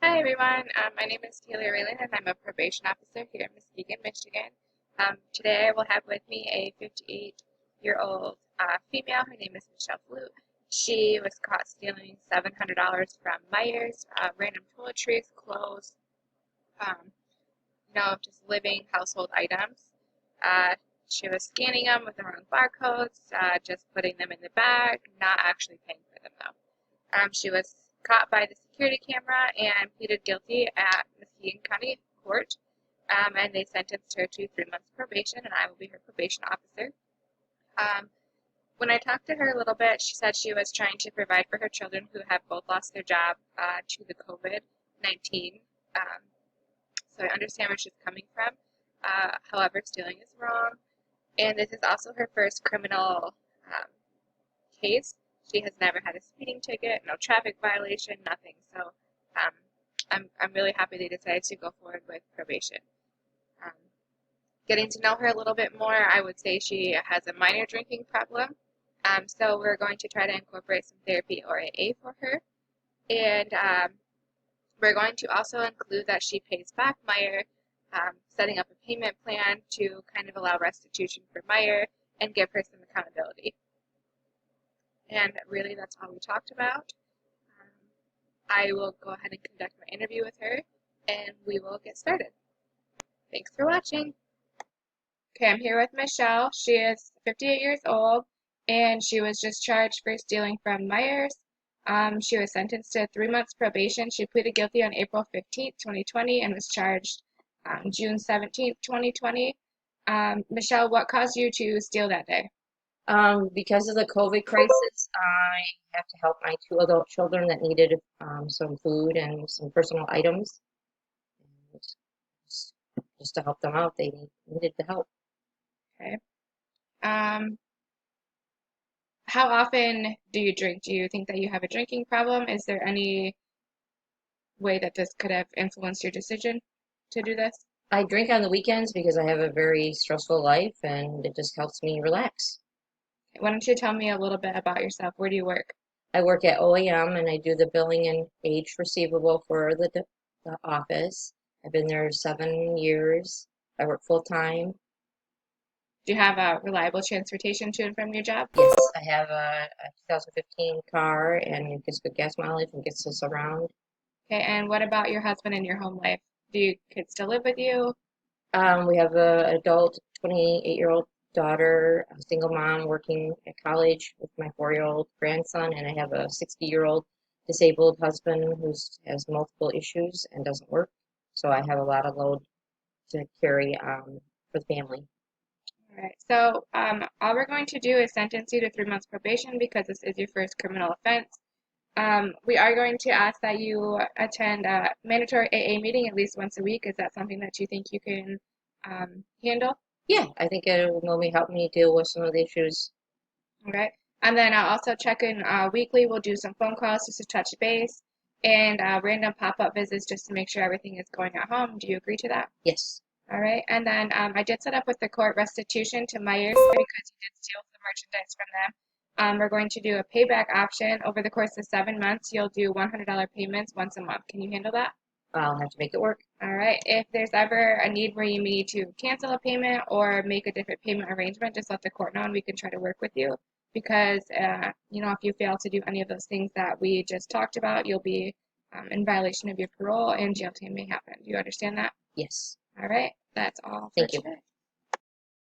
Hi everyone, my name is Taylor Raylan and I'm a probation officer here in Muskegon, Michigan. Today I will have with me a 58-year-old female. Her name is Michelle Flute. She was caught stealing $700 from Myers, random toiletries, clothes, um, just living household items. Uh, she was scanning them with the wrong barcodes, just putting them in the bag, not actually paying for them though. She was caught by the security camera and pleaded guilty at Muskegon County Court, and they sentenced her to 3 months probation, and I will be her probation officer. Um, when I talked to her a little bit, she said she was trying to provide for her children who have both lost their job to the COVID-19. Um, so I understand where she's coming from. However, stealing is wrong, and this is also her first criminal um, case. She has never had a speeding ticket, no traffic violation, nothing. So um, I'm really happy they decided to go forward with probation. Um, Getting to know her a little bit more, I would say she has a minor drinking problem. So we're going to try to incorporate some therapy or AA for her. And we're going to also include that she pays back Meyer, setting up a payment plan to kind of allow restitution for Meyer and give her some accountability. And really, that's all we talked about. I will go ahead and conduct my interview with her, and we will get started. Thanks for watching. Okay, I'm here with Michelle. She is 58 years old, and she was just charged for stealing from Myers. She was sentenced to 3 months probation. She pleaded guilty on April 15th, 2020, and was charged June 17th, 2020. Michelle, what caused you to steal that day? Because of the COVID crisis, I have to help my two adult children that needed some food and some personal items. And just to help them out, they needed the help. Okay. Um, how often do you drink? Do you think that you have a drinking problem? Is there any way that this could have influenced your decision to do this? I drink on the weekends because I have a very stressful life and it just helps me relax. Why don't you tell me a little bit about yourself? Where do you work? I work at OAM and I do the billing and age receivable for the office. I've been there 7 years. I work full time. Do you have a reliable transportation to and from your job? Yes, I have a 2015 car and it gets good gas mileage and gets us around. Okay, and what about your husband and your home life? Do your kids still live with you? We have an adult 28-year-old daughter, a single mom working at college with my 4-year-old grandson, and I have a 60-year-old disabled husband who has multiple issues and doesn't work. So I have a lot of load to carry for the family. All right, so all we're going to do is sentence you to 3 months probation because this is your first criminal offense. We are going to ask that you attend a mandatory AA meeting at least once a week. Is that something that you think you can handle? Yeah, I think it will maybe help me deal with some of the issues. Okay. And then I'll also check in weekly. We'll do some phone calls just to touch base and random pop-up visits just to make sure everything is going at home. Do you agree to that? Yes. All right. And then I did set up with the court restitution to Myers because he did steal the merchandise from them. We're going to do a payback option over the course of 7 months. You'll do $100 payments once a month. Can you handle that? I'll have to make it work. All right. If there's ever a need where you need to cancel a payment or make a different payment arrangement, just let the court know and we can try to work with you. Because, if you fail to do any of those things that we just talked about, you'll be in violation of your parole and jail time may happen. Do you understand that? Yes. All right. That's all for Thank you. today.